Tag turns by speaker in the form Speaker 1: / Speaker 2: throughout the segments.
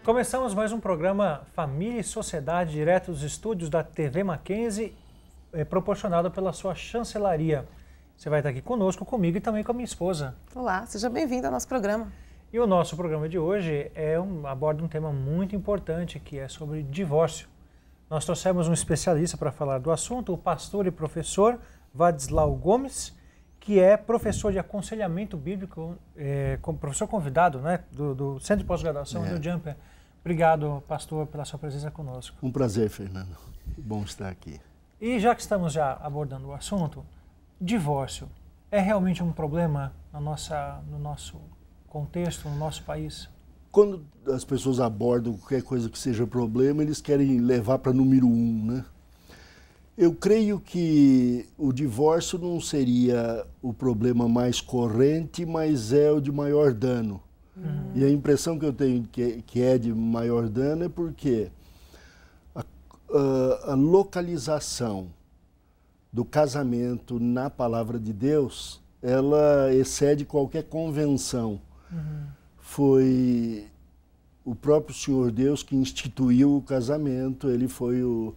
Speaker 1: Começamos mais um programa Família e Sociedade, direto dos estúdios da TV Mackenzie, proporcionado pela sua chancelaria. Você vai estar aqui conosco, comigo e também com a minha esposa.
Speaker 2: Olá, seja bem-vindo ao nosso programa.
Speaker 1: E o nosso programa de hoje aborda um tema muito importante, que é sobre divórcio. Nós trouxemos um especialista para falar do assunto, o pastor e professor Vadislau Gomes, que é professor de aconselhamento bíblico, professor convidado, né, do Centro de Pós-Graduação do Jumper. Obrigado, pastor, pela sua presença conosco.
Speaker 3: Um prazer, Fernando. Bom estar aqui.
Speaker 1: E já que estamos já abordando o assunto, divórcio é realmente um problema no nosso contexto, no nosso país?
Speaker 3: Quando as pessoas abordam qualquer coisa que seja problema, eles querem levar para número 1, né? Eu creio que o divórcio não seria o problema mais corrente, mas é o de maior dano. E a impressão que eu tenho que é de maior dano é porque a localização do casamento na palavra de Deus, ela excede qualquer convenção. Foi o próprio Senhor Deus que instituiu o casamento, ele foi o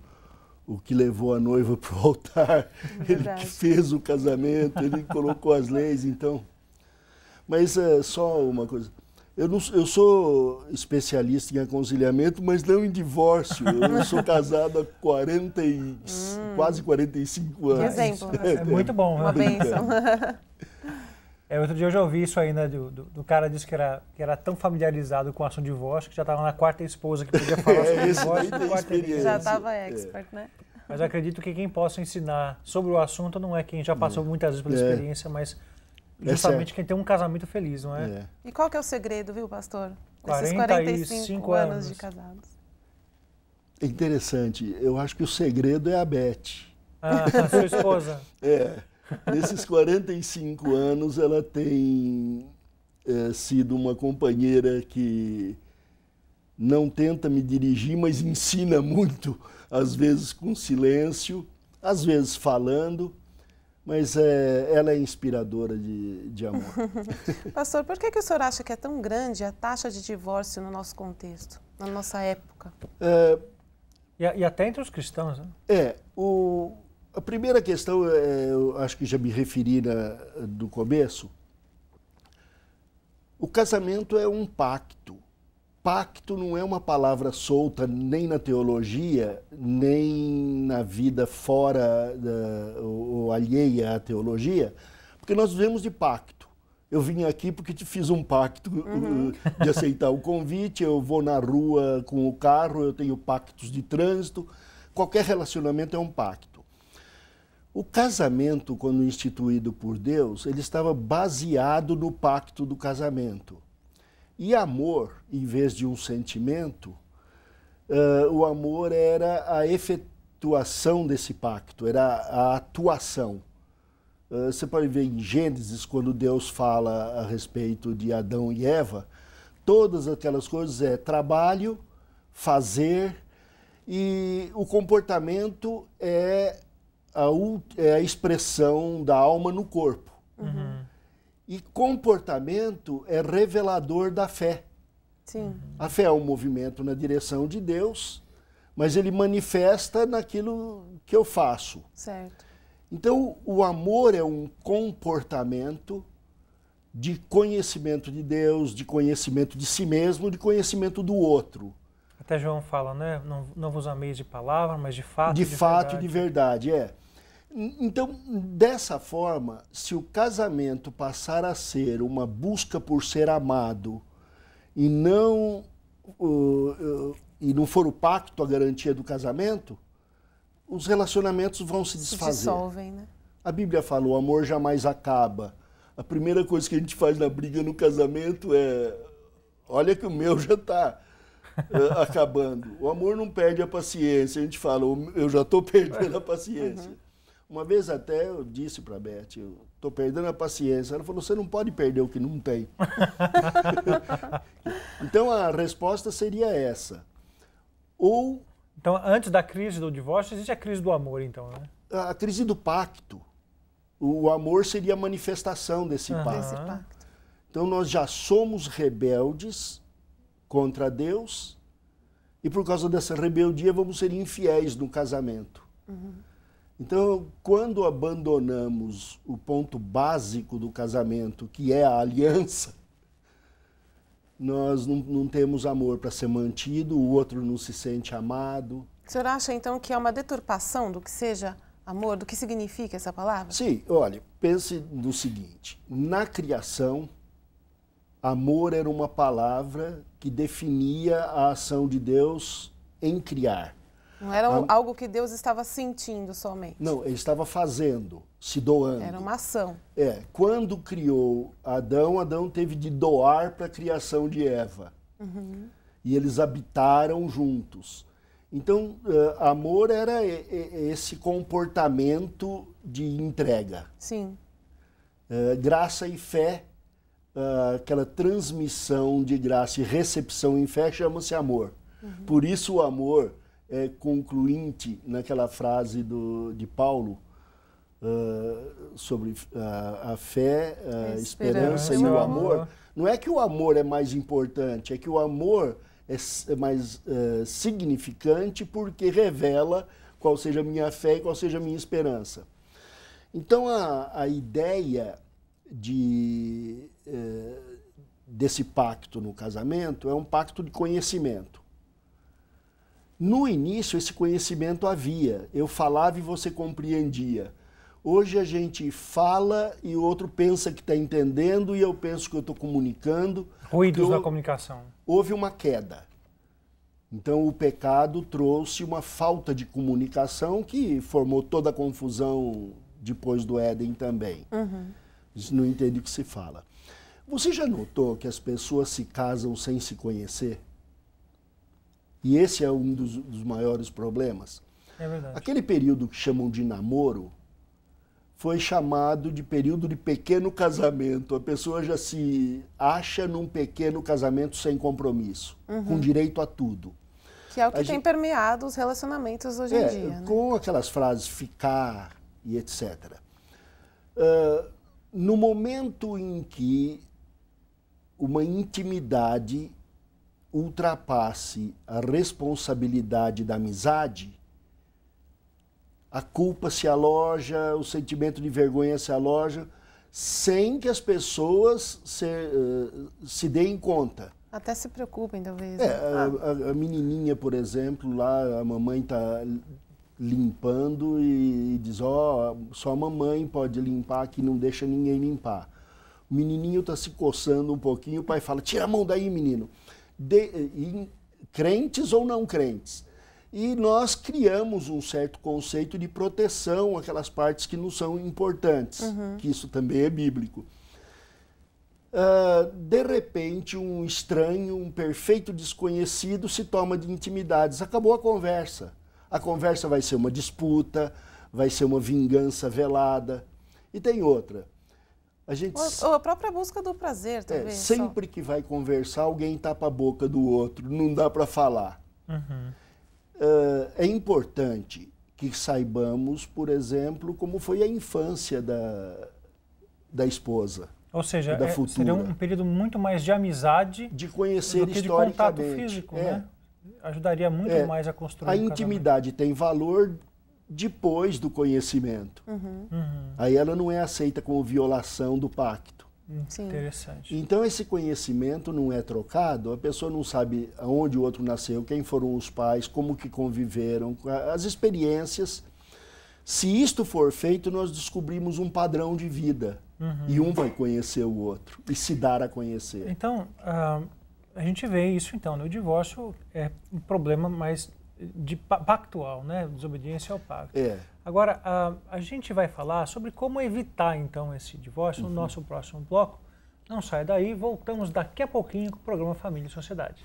Speaker 3: que levou a noiva para o altar, ele que fez o casamento, ele colocou as leis, então. Mas só uma coisa, eu sou especialista em aconselhamento, mas não em divórcio, eu sou casado há quase 45 anos.
Speaker 2: Que exemplo.
Speaker 1: É muito bom.
Speaker 2: Uma bênção.
Speaker 1: Outro dia eu já ouvi isso aí, né, do cara disse que era tão familiarizado com o assunto de divórcio que já estava na quarta esposa que podia falar sobre divórcio.
Speaker 2: Já estava expert, né?
Speaker 1: Mas eu acredito que quem possa ensinar sobre o assunto não é quem já passou muitas vezes pela experiência, mas justamente quem tem um casamento feliz, não é?
Speaker 2: E qual que é o segredo, viu, pastor? Desses
Speaker 1: 45
Speaker 2: anos de casados.
Speaker 3: É interessante, eu acho que o segredo é a Beth.
Speaker 1: A sua esposa.
Speaker 3: Nesses 45 anos ela tem sido uma companheira que não tenta me dirigir, mas ensina muito, às vezes com silêncio, às vezes falando, mas ela é inspiradora de amor.
Speaker 2: Pastor, por que o senhor acha que é tão grande a taxa de divórcio no nosso contexto, na nossa época?
Speaker 1: E até entre os cristãos, né?
Speaker 3: A primeira questão, eu acho que já me referi do começo, o casamento é um pacto. Pacto não é uma palavra solta nem na teologia, nem na vida fora ou alheia à teologia, porque nós vivemos de pacto. Eu vim aqui porque te fiz um pacto de aceitar o convite, eu vou na rua com o carro, eu tenho pactos de trânsito, qualquer relacionamento é um pacto. O casamento, quando instituído por Deus, ele estava baseado no pacto do casamento. E amor, em vez de um sentimento, o amor era a efetuação desse pacto, era a atuação. Você pode ver em Gênesis, quando Deus fala a respeito de Adão e Eva, todas aquelas coisas trabalho, fazer, e o comportamento é a expressão da alma no corpo. E comportamento é revelador da fé.
Speaker 2: Sim.
Speaker 3: A fé é um movimento na direção de Deus, mas ele manifesta naquilo que eu faço.
Speaker 2: Certo.
Speaker 3: Então, o amor é um comportamento de conhecimento de Deus, de conhecimento de si mesmo, de conhecimento do outro.
Speaker 1: Até João fala, né? Não vos ameis de palavra, mas de fato
Speaker 3: e de fato e de verdade, Então, dessa forma, se o casamento passar a ser uma busca por ser amado e não for o pacto a garantia do casamento, os relacionamentos vão se desfazer.
Speaker 2: Se dissolvem, né?
Speaker 3: A Bíblia fala, o amor jamais acaba. A primeira coisa que a gente faz na briga no casamento é, olha que o meu já está acabando. O amor não perde a paciência. A gente fala, eu já estou perdendo a paciência. Uma vez até eu disse para a Beth, eu estou perdendo a paciência. Ela falou, você não pode perder o que não tem. Então a resposta seria essa.
Speaker 1: Então, antes da crise do divórcio, existe a crise do amor, então, né?
Speaker 3: A crise do pacto. O amor seria a manifestação desse pacto. Então nós já somos rebeldes contra Deus e por causa dessa rebeldia vamos ser infiéis no casamento. Então, quando abandonamos o ponto básico do casamento, que é a aliança, nós não temos amor para ser mantido, o outro não se sente amado.
Speaker 2: O senhor acha, então, que é uma deturpação do que seja amor, do que significa essa palavra?
Speaker 3: Sim, olha, pense no seguinte, na criação, amor era uma palavra que definia a ação de Deus em criar.
Speaker 2: Não era algo que Deus estava sentindo somente.
Speaker 3: Não, ele estava fazendo, se doando.
Speaker 2: Era uma ação.
Speaker 3: Quando criou Adão, Adão teve de doar para a criação de Eva. E eles habitaram juntos. Então, amor era esse comportamento de entrega.
Speaker 2: Sim.
Speaker 3: Graça e fé, aquela transmissão de graça e recepção em fé chama-se amor. Por isso o amor é concluinte naquela frase de Paulo sobre a fé, a esperança e o amor. Não é que o amor é mais importante, é que o amor é mais significante porque revela qual seja a minha fé e qual seja a minha esperança. Então a ideia desse pacto no casamento é um pacto de conhecimento. No início, esse conhecimento havia. Eu falava e você compreendia. Hoje a gente fala e o outro pensa que está entendendo e eu penso que eu estou comunicando.
Speaker 1: Ruídos da comunicação.
Speaker 3: Houve uma queda. Então o pecado trouxe uma falta de comunicação que formou toda a confusão depois do Éden também. Isso não entende o que se fala. Você já notou que as pessoas se casam sem se conhecer? E esse é um dos maiores problemas.
Speaker 1: É verdade.
Speaker 3: Aquele período que chamam de namoro foi chamado de período de pequeno casamento. A pessoa já se acha num pequeno casamento sem compromisso, com direito a tudo.
Speaker 2: Que é o que tem permeado os relacionamentos hoje em dia. Né?
Speaker 3: Com aquelas frases ficar e etc. No momento em que uma intimidade ultrapasse a responsabilidade da amizade, a culpa se aloja, o sentimento de vergonha se aloja, sem que as pessoas se deem conta.
Speaker 2: Até se preocupem, talvez.
Speaker 3: A menininha, por exemplo, lá a mamãe está limpando e diz, só a mamãe pode limpar, que não deixa ninguém limpar. O menininho está se coçando um pouquinho, o pai fala, tira a mão daí, menino. Crentes ou não crentes. E nós criamos um certo conceito de proteção àquelas partes que não são importantes, que isso também é bíblico. De repente, um estranho, um perfeito desconhecido se toma de intimidades. Acabou a conversa. A conversa vai ser uma disputa, vai ser uma vingança velada. E tem outra.
Speaker 2: Ou a própria busca do prazer, talvez.
Speaker 3: Sempre que vai conversar, alguém tapa a boca do outro, não dá para falar. É importante que saibamos, por exemplo, como foi a infância da esposa.
Speaker 1: Ou seja,
Speaker 3: da futura.
Speaker 1: Seria um período muito mais de amizade,
Speaker 3: de conhecer
Speaker 1: do que de contato físico, né? Ajudaria muito mais a construir
Speaker 3: a intimidade tem valor depois do conhecimento. Aí ela não é aceita como violação do pacto.
Speaker 1: Interessante.
Speaker 3: Então esse conhecimento não é trocado, a pessoa não sabe aonde o outro nasceu, quem foram os pais, como que conviveram, as experiências. Se isto for feito, nós descobrimos um padrão de vida. E um vai conhecer o outro e se dar a conhecer.
Speaker 1: Então, a gente vê isso, então, no divórcio é um problema mais pactual, né? Desobediência ao pacto. Agora, a gente vai falar sobre como evitar, então, esse divórcio no nosso próximo bloco. Não sai daí, voltamos daqui a pouquinho com o programa Família e Sociedade.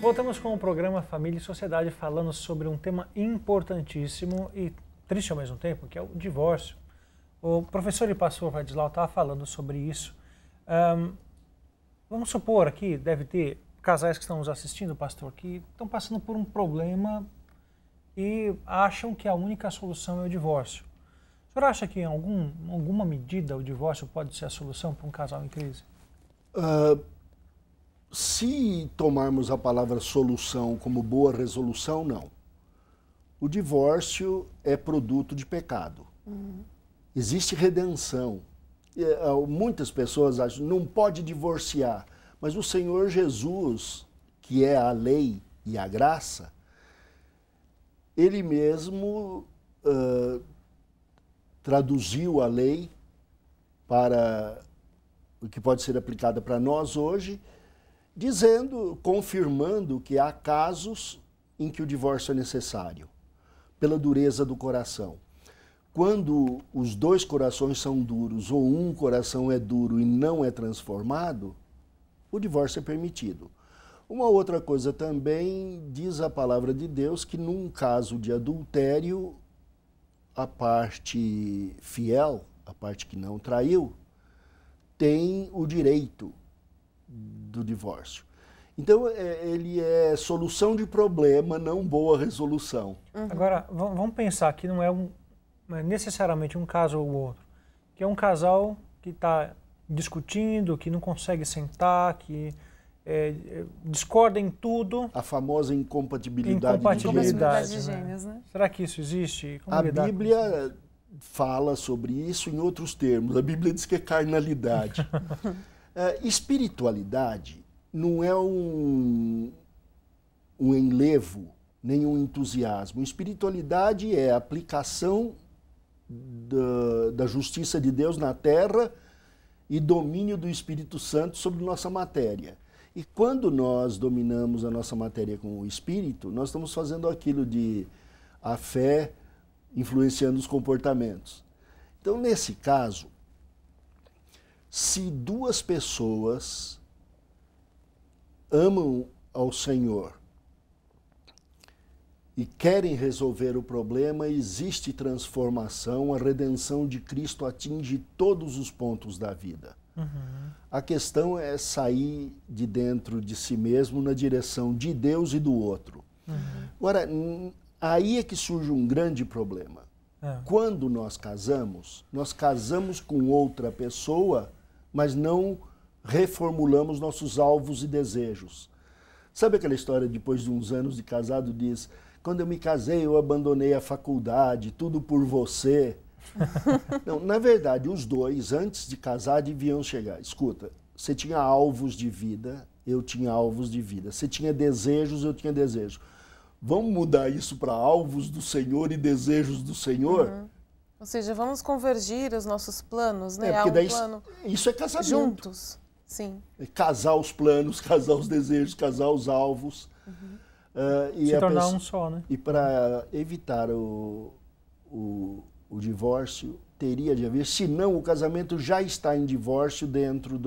Speaker 1: voltamos com o programa Família e Sociedade, falando sobre um tema importantíssimo e triste ao mesmo tempo, que é o divórcio. O professor e pastor Vadislau estava falando sobre isso. Vamos supor aqui, deve ter casais que estão nos assistindo, pastor, que estão passando por um problema e acham que a única solução é o divórcio. O senhor acha que em alguma medida o divórcio pode ser a solução para um casal em crise?
Speaker 3: Se tomarmos a palavra solução como boa resolução, não. O divórcio é produto de pecado. Existe redenção. Muitas pessoas acham que não pode divorciar, mas o Senhor Jesus, que é a lei e a graça, Ele mesmo traduziu a lei para o que pode ser aplicada para nós hoje, confirmando que há casos em que o divórcio é necessário, pela dureza do coração. Quando os dois corações são duros ou um coração é duro e não é transformado, o divórcio é permitido. Uma outra coisa também diz a palavra de Deus que num caso de adultério, a parte fiel, a parte que não traiu, tem o direito do divórcio. Então, ele é solução de problema, não boa resolução.
Speaker 1: Agora, vamos pensar que não é necessariamente um caso ou outro, que é um casal que está discutindo, que não consegue sentar, que discorda em tudo.
Speaker 3: A famosa incompatibilidade
Speaker 2: de gêmeos, né?
Speaker 1: Será que isso existe? Como
Speaker 3: a Bíblia fala sobre isso em outros termos. A Bíblia diz que é carnalidade. Espiritualidade não é um enlevo, nem um entusiasmo. Espiritualidade é a aplicação da justiça de Deus na terra e domínio do Espírito Santo sobre nossa matéria. E quando nós dominamos a nossa matéria com o Espírito, nós estamos fazendo aquilo de a fé influenciando os comportamentos. Então, nesse caso, se duas pessoas amam ao Senhor e querem resolver o problema, existe transformação, a redenção de Cristo atinge todos os pontos da vida. A questão é sair de dentro de si mesmo na direção de Deus e do outro. Agora, aí é que surge um grande problema. Quando nós casamos com outra pessoa, mas não reformulamos nossos alvos e desejos. Sabe aquela história, depois de uns anos de casado, diz: quando eu me casei, eu abandonei a faculdade, tudo por você. Não, na verdade, os dois, antes de casar, deviam chegar. Escuta, você tinha alvos de vida, eu tinha alvos de vida. Você tinha desejos, eu tinha desejos. Vamos mudar isso para alvos do Senhor e desejos do Senhor?
Speaker 2: Ou seja, vamos convergir os nossos planos, né?
Speaker 3: Porque daí isso é casamento.
Speaker 2: Juntos, sim.
Speaker 3: É casar os planos, casar os desejos, casar os alvos.
Speaker 1: Se tornar um só, né?
Speaker 3: E para evitar o divórcio, teria de haver, senão o casamento já está em divórcio dentro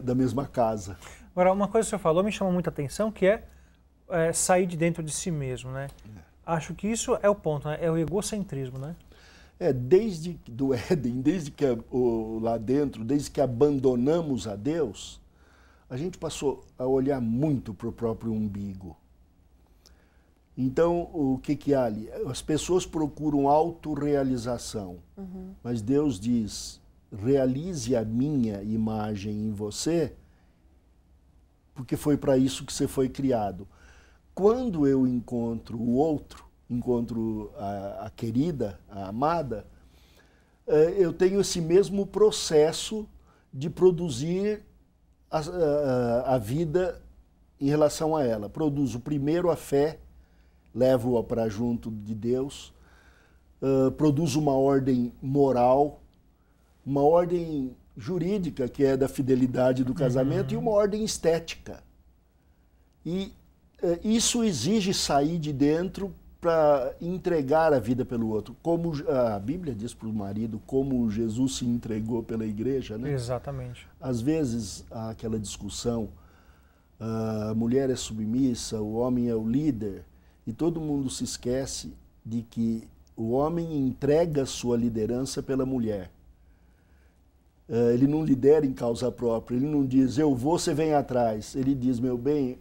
Speaker 3: da mesma casa.
Speaker 1: Agora, uma coisa que o senhor falou me chamou muita atenção, que é sair de dentro de si mesmo, né? Acho que isso é o ponto, né? É o egocentrismo, né?
Speaker 3: Desde do Éden, desde que lá dentro, desde que abandonamos a Deus, a gente passou a olhar muito para o próprio umbigo. Então, o que há ali? As pessoas procuram autorrealização, mas Deus diz: realize a minha imagem em você, porque foi para isso que você foi criado. Quando eu encontro o outro, encontro a querida, a amada, eu tenho esse mesmo processo de produzir a vida em relação a ela. Produzo primeiro a fé, levo-a para junto de Deus, produzo uma ordem moral, uma ordem jurídica, que é da fidelidade do casamento, e uma ordem estética. E isso exige sair de dentro para entregar a vida pelo outro. Como a Bíblia diz para o marido, como Jesus se entregou pela igreja, né?
Speaker 1: Exatamente.
Speaker 3: Às vezes há aquela discussão, a mulher é submissa, o homem é o líder, e todo mundo se esquece de que o homem entrega sua liderança pela mulher. Ele não lidera em causa própria, ele não diz, eu vou, você vem atrás. Ele diz, meu bem,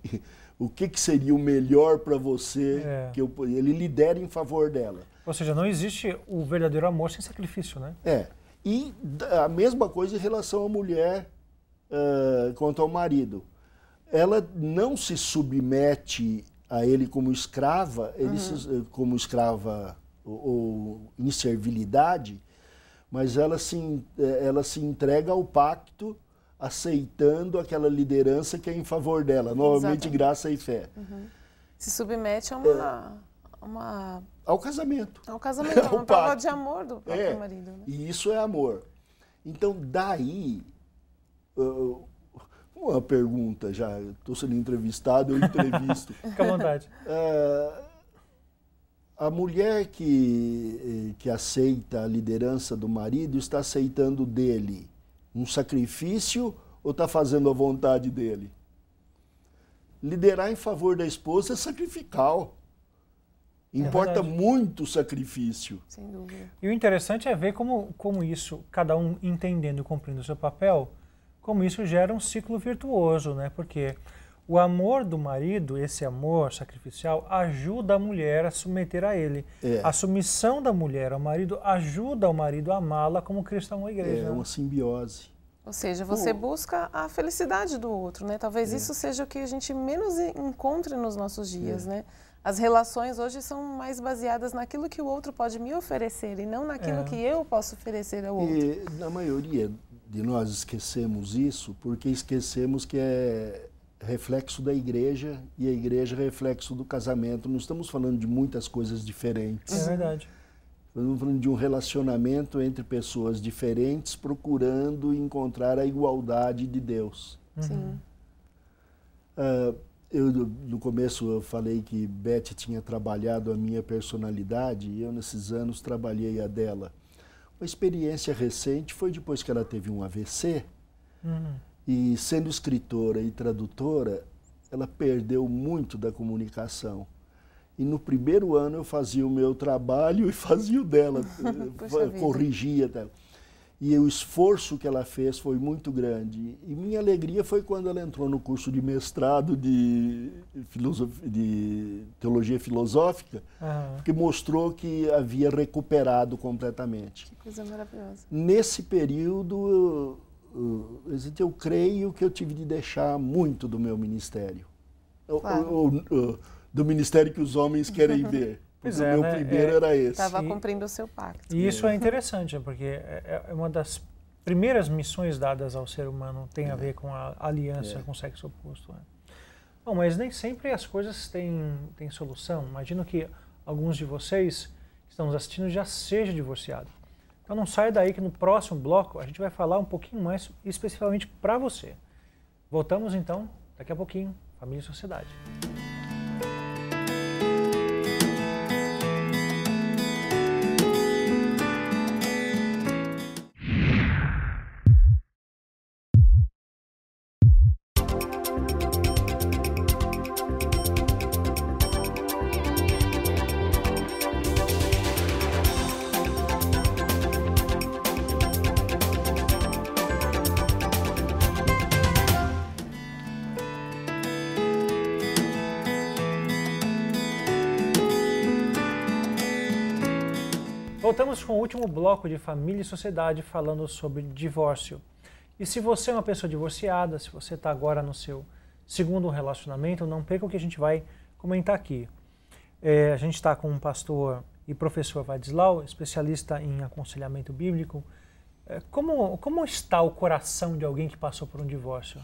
Speaker 3: o que seria o melhor para você? Ele lidera em favor dela.
Speaker 1: Ou seja, não existe o verdadeiro amor sem sacrifício, né?
Speaker 3: E a mesma coisa em relação à mulher quanto ao marido. Ela não se submete a ele como escrava, como escrava ou em servilidade, mas ela se entrega ao pacto, aceitando aquela liderança que é em favor dela, novamente graça e fé.
Speaker 2: Se submete
Speaker 3: ao casamento.
Speaker 2: Ao casamento, é uma prova de amor do próprio marido. Né?
Speaker 3: E isso é amor. Então, daí, uma pergunta já, estou sendo entrevistado, eu entrevisto.
Speaker 1: Fica à vontade.
Speaker 3: A mulher que aceita a liderança do marido está aceitando dele um sacrifício ou está fazendo a vontade dele? Liderar em favor da esposa é sacrificial. Importa muito o sacrifício.
Speaker 2: Sem dúvida.
Speaker 1: E o interessante é ver como isso, cada um entendendo e cumprindo o seu papel, como isso gera um ciclo virtuoso, né? Porque o amor do marido, esse amor sacrificial, ajuda a mulher a submeter a ele. A submissão da mulher ao marido ajuda o marido a amá-la como Cristo amou a igreja.
Speaker 3: É uma simbiose.
Speaker 2: Ou seja, você busca a felicidade do outro, né? Talvez isso seja o que a gente menos encontre nos nossos dias, né? As relações hoje são mais baseadas naquilo que o outro pode me oferecer e não naquilo que eu posso oferecer ao outro.
Speaker 3: E na maioria de nós esquecemos isso porque esquecemos que é reflexo da igreja e a igreja é reflexo do casamento. Não estamos falando de muitas coisas diferentes.
Speaker 1: É verdade.
Speaker 3: Estamos falando de um relacionamento entre pessoas diferentes procurando encontrar a igualdade de Deus.
Speaker 2: Sim.
Speaker 3: No começo eu falei que Beth tinha trabalhado a minha personalidade e eu nesses anos trabalhei a dela. Uma experiência recente foi depois que ela teve um AVC e sendo escritora e tradutora, ela perdeu muito da comunicação. E no primeiro ano eu fazia o meu trabalho e fazia o dela, corrigia dela. E o esforço que ela fez foi muito grande. E minha alegria foi quando ela entrou no curso de mestrado de teologia filosófica, que mostrou que havia recuperado completamente.
Speaker 2: Que coisa maravilhosa.
Speaker 3: Nesse período, eu creio que eu tive de deixar muito do meu ministério.
Speaker 2: Claro.
Speaker 3: Do ministério que os homens querem ver. Pois o meu primeiro era esse.
Speaker 2: Estava cumprindo o seu pacto.
Speaker 1: E isso é interessante, porque é uma das primeiras missões dadas ao ser humano, tem a ver com a aliança com o sexo oposto. Né? Bom, mas nem sempre as coisas têm solução. Imagino que alguns de vocês que estão nos assistindo já sejam divorciados. Então não saia daí que no próximo bloco a gente vai falar um pouquinho mais especificamente para você. Voltamos então daqui a pouquinho, Família e Sociedade. Voltamos com o último bloco de Família e Sociedade falando sobre divórcio. E se você é uma pessoa divorciada, se você está agora no seu segundo relacionamento, não perca o que a gente vai comentar aqui. A gente está com um pastor e professor Vadislau, especialista em aconselhamento bíblico. Como está o coração de alguém que passou por um divórcio?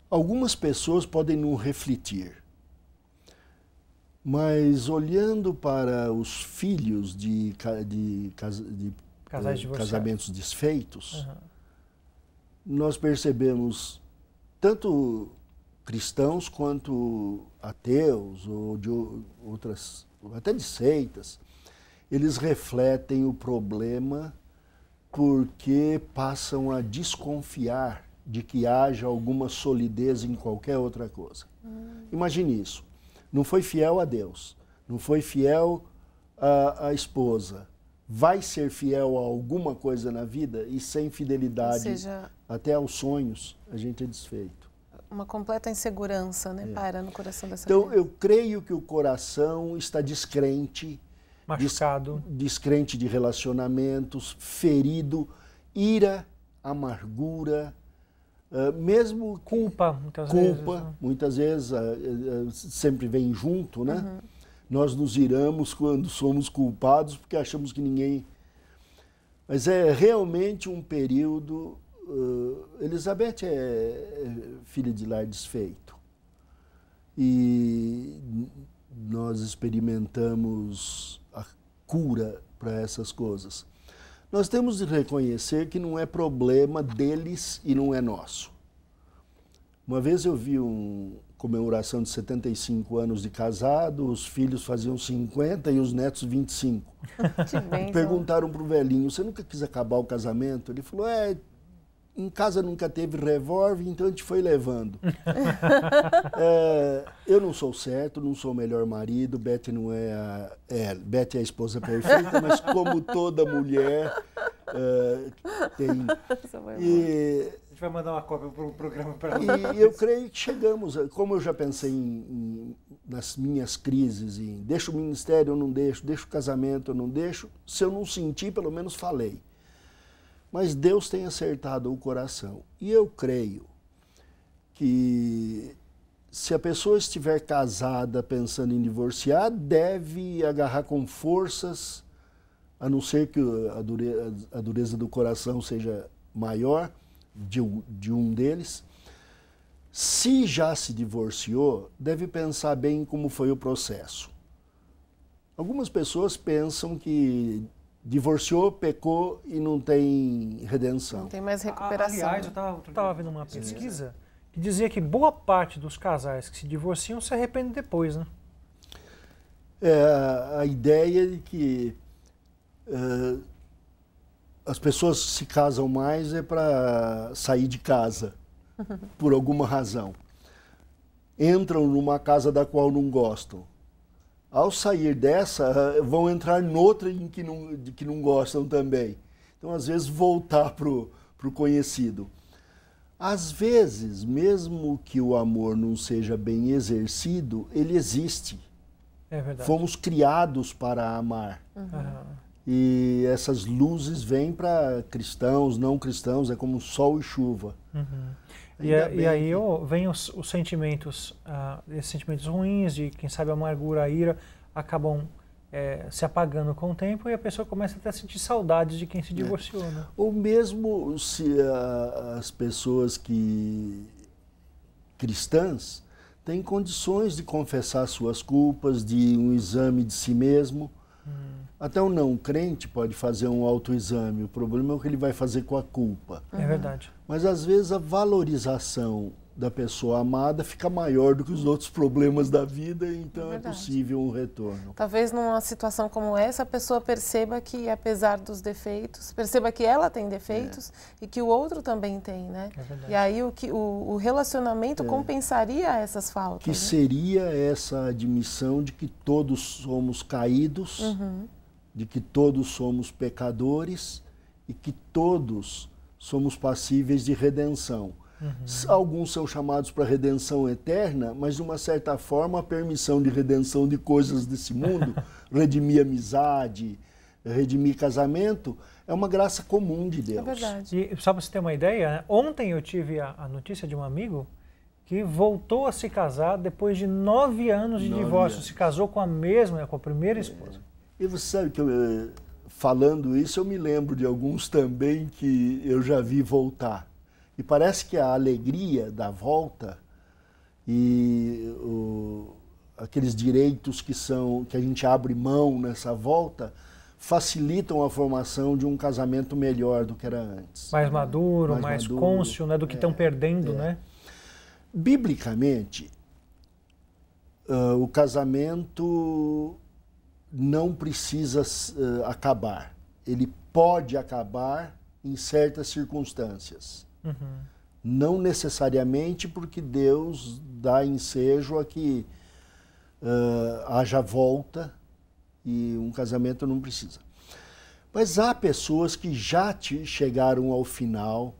Speaker 3: Algumas pessoas podem não refletir. Mas olhando para os filhos de casamentos desfeitos, nós percebemos tanto cristãos quanto ateus ou de outras, até de seitas, eles refletem o problema porque passam a desconfiar de que haja alguma solidez em qualquer outra coisa. Imagine isso. Não foi fiel a Deus, não foi fiel à esposa, vai ser fiel a alguma coisa na vida e sem fidelidade,
Speaker 2: ou seja,
Speaker 3: até aos sonhos, a gente é desfeito.
Speaker 2: Uma completa insegurança, né, para no coração dessa
Speaker 3: Então,
Speaker 2: criança.
Speaker 3: eu creio que o coração está descrente,
Speaker 1: Machucado.
Speaker 3: descrente de relacionamentos, ferido, ira, amargura, mesmo
Speaker 1: Culpa, muitas vezes.
Speaker 3: culpa, muitas vezes sempre vem junto, né? Nós nos iramos quando somos culpados porque achamos que ninguém... Mas é realmente um período... Elizabeth é filha de lar desfeito. E nós experimentamos a cura para essas coisas. Nós temos de reconhecer que não é problema deles e não é nosso. Uma vez eu vi uma comemoração de 75 anos de casado, os filhos faziam 50 e os netos 25.
Speaker 2: Que bem,
Speaker 3: Perguntaram para o velhinho, você nunca quis acabar o casamento? Ele falou, em casa nunca teve revólver, então a gente foi levando. Eu não sou certo, não sou o melhor marido, Beth não Beth é a esposa perfeita, mas como toda mulher tem...
Speaker 1: A gente vai mandar uma cópia para o programa para ela.
Speaker 3: E eu creio que chegamos, como eu já pensei nas minhas crises, em deixo o ministério ou não deixo o casamento ou não deixo, se eu não sentir, pelo menos falei. Mas Deus tem acertado o coração. E eu creio que se a pessoa estiver casada pensando em divorciar, deve agarrar com forças, a não ser que a dureza do coração seja maior, de um deles. Se já se divorciou, deve pensar bem como foi o processo. Algumas pessoas pensam que divorciou, pecou e não tem redenção.
Speaker 2: Não tem mais recuperação.
Speaker 1: Aliás, eu estava vendo uma pesquisa que dizia que boa parte dos casais que se divorciam se arrependem depois, né?
Speaker 3: A ideia de que as pessoas se casam mais é para sair de casa, por alguma razão. Entram numa casa da qual não gostam. Ao sair dessa, vão entrar noutra de que não gostam também. Então, às vezes, voltar para o conhecido. Às vezes, mesmo que o amor não seja bem exercido, ele existe.
Speaker 1: É verdade.
Speaker 3: Fomos criados para amar. E essas luzes vêm para cristãos, não cristãos, é como sol e chuva.
Speaker 1: E aí vem os sentimentos, esses sentimentos ruins, de quem sabe a amargura, a ira, acabam se apagando com o tempo e a pessoa começa até a sentir saudades de quem se divorciou. Né?
Speaker 3: Ou mesmo se as pessoas cristãs têm condições de confessar suas culpas, de um exame de si mesmo. Até um não crente pode fazer um autoexame, o problema é o que ele vai fazer com a culpa.
Speaker 1: É verdade.
Speaker 3: Mas às vezes a valorização da pessoa amada fica maior do que os outros problemas da vida, então é possível um retorno.
Speaker 2: Talvez numa situação como essa a pessoa perceba que, apesar dos defeitos, perceba que ela tem defeitos e que o outro também tem, né?
Speaker 1: É verdade.
Speaker 2: E aí o relacionamento compensaria essas faltas.
Speaker 3: Que
Speaker 2: né?
Speaker 3: seria essa admissão de que todos somos caídos, de que todos somos pecadores e que todos somos passíveis de redenção. Alguns são chamados para redenção eterna, mas de uma certa forma a permissão de redenção de coisas desse mundo, redimir amizade, redimir casamento, é uma graça comum de Deus.
Speaker 2: É verdade.
Speaker 1: E só para você ter uma ideia, né? Ontem eu tive a notícia de um amigo que voltou a se casar depois de 9 anos de divórcio. Se casou com com a primeira esposa.
Speaker 3: E você sabe que falando isso, eu me lembro de alguns também que eu já vi voltar. E parece que a alegria da volta e aqueles direitos que a gente abre mão nessa volta facilitam a formação de um casamento melhor do que era antes.
Speaker 1: Mais maduro, mais cônscio, né, do que estão perdendo, né?
Speaker 3: Biblicamente, o casamento não precisa acabar. Ele pode acabar em certas circunstâncias. Não necessariamente porque Deus dá ensejo a que haja volta e um casamento não precisa. Mas há pessoas que já chegaram ao final,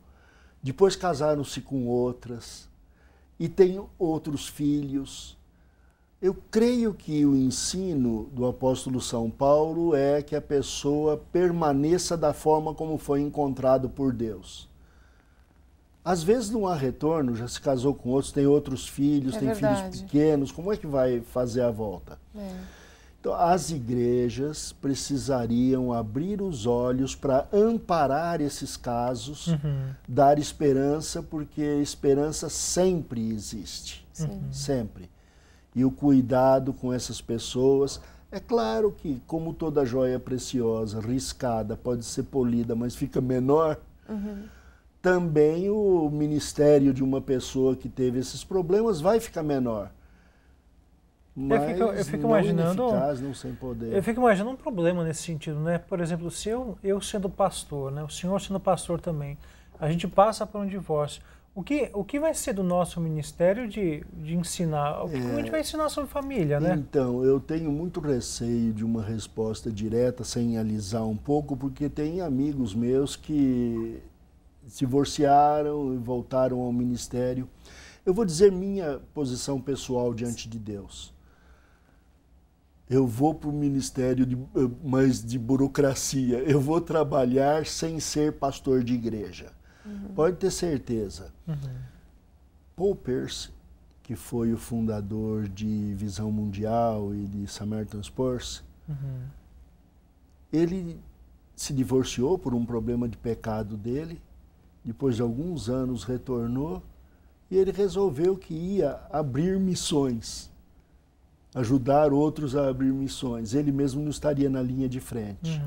Speaker 3: depois casaram-se com outras e têm outros filhos. Eu creio que o ensino do apóstolo São Paulo é que a pessoa permaneça da forma como foi encontrado por Deus. Às vezes não há retorno, já se casou com outros, tem outros filhos, tem filhos pequenos, como é que vai fazer a volta? Então, as igrejas precisariam abrir os olhos para amparar esses casos, dar esperança, porque esperança sempre existe, sempre. E o cuidado com essas pessoas, é claro que, como toda joia preciosa, riscada, pode ser polida, mas fica menor, também o ministério de uma pessoa que teve esses problemas vai ficar menor. Mas
Speaker 1: eu fico imaginando,
Speaker 3: ineficaz, não sem poder.
Speaker 1: Eu fico imaginando um problema nesse sentido, né? Por exemplo, se eu sendo pastor, né? O senhor sendo pastor também, a gente passa por um divórcio. O que vai ser do nosso ministério de ensinar? Como a gente vai ensinar sobre família, né?
Speaker 3: Então, eu tenho muito receio de uma resposta direta, sem alisar um pouco, porque tem amigos meus que se divorciaram e voltaram ao ministério. Eu vou dizer minha posição pessoal diante de Deus. Eu vou para o ministério mais de burocracia. Eu vou trabalhar sem ser pastor de igreja. Pode ter certeza. Paul Pierce, que foi o fundador de Visão Mundial e de Samaritan's Purse, ele se divorciou por um problema de pecado dele. Depois de alguns anos retornou e ele resolveu que ia abrir missões, ajudar outros a abrir missões. Ele mesmo não estaria na linha de frente.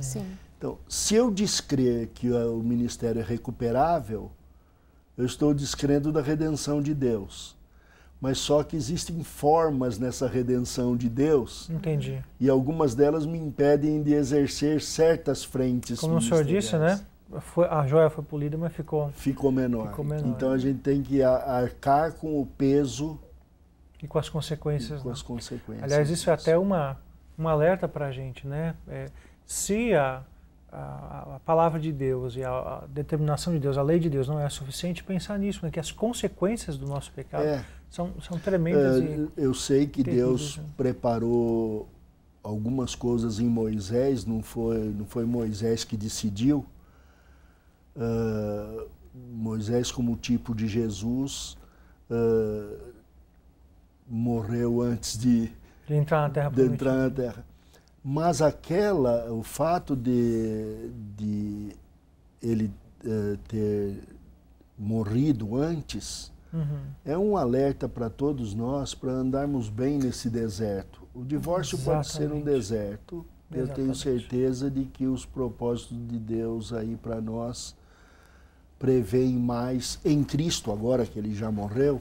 Speaker 3: Então, se eu descrer que o ministério é recuperável, eu estou descrendo da redenção de Deus. Mas só que existem formas nessa redenção de Deus.
Speaker 1: Entendi.
Speaker 3: E algumas delas me impedem de exercer certas frentes.
Speaker 1: Como o senhor disse, né? A joia foi polida, mas ficou menor.
Speaker 3: Então a gente tem que arcar com o peso
Speaker 1: e com as consequências.
Speaker 3: Com as consequências.
Speaker 1: Aliás, isso é até um alerta para a gente, né? Se a palavra de Deus e a determinação de Deus, a lei de Deus não é suficiente, pensar nisso, né? Que as consequências do nosso pecado são tremendas.
Speaker 3: Eu sei que Deus preparou algumas coisas em Moisés, não foi Moisés que decidiu. Moisés, como tipo de Jesus, morreu antes de
Speaker 1: entrar na Terra.
Speaker 3: Mas o fato de ele ter morrido antes é um alerta para todos nós para andarmos bem nesse deserto. O divórcio pode ser um deserto. Eu tenho certeza de que os propósitos de Deus aí para nós prevêem mais em Cristo, agora que ele já morreu,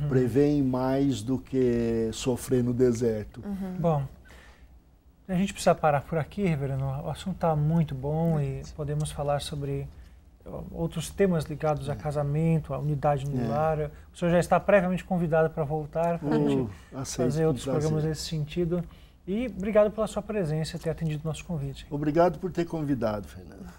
Speaker 3: prevêem mais do que sofrer no deserto.
Speaker 1: Bom, a gente precisa parar por aqui, reverendo. O assunto está muito bom e podemos falar sobre outros temas ligados a casamento, a unidade no lar. O senhor já está previamente convidado para voltar, para a gente fazer outros programas nesse sentido. E obrigado pela sua presença e ter atendido o nosso convite.
Speaker 3: Obrigado por ter convidado, Fernando.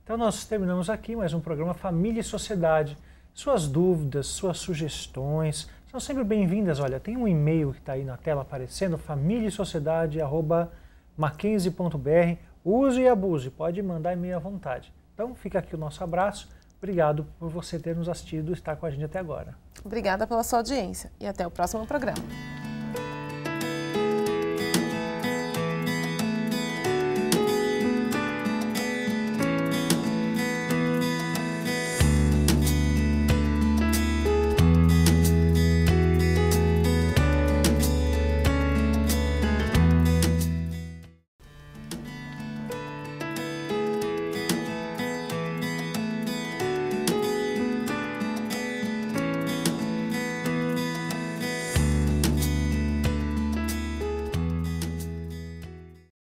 Speaker 1: Então nós terminamos aqui mais um programa Família e Sociedade. Suas dúvidas, suas sugestões são sempre bem-vindas. Olha, tem um e-mail que está aí na tela aparecendo, familiasociedade@mackenzie.br. Use e abuse, pode mandar e-mail à vontade. Então fica aqui o nosso abraço. Obrigado por você ter nos assistido e estar com a gente até agora.
Speaker 2: Obrigada pela sua audiência e até o próximo programa.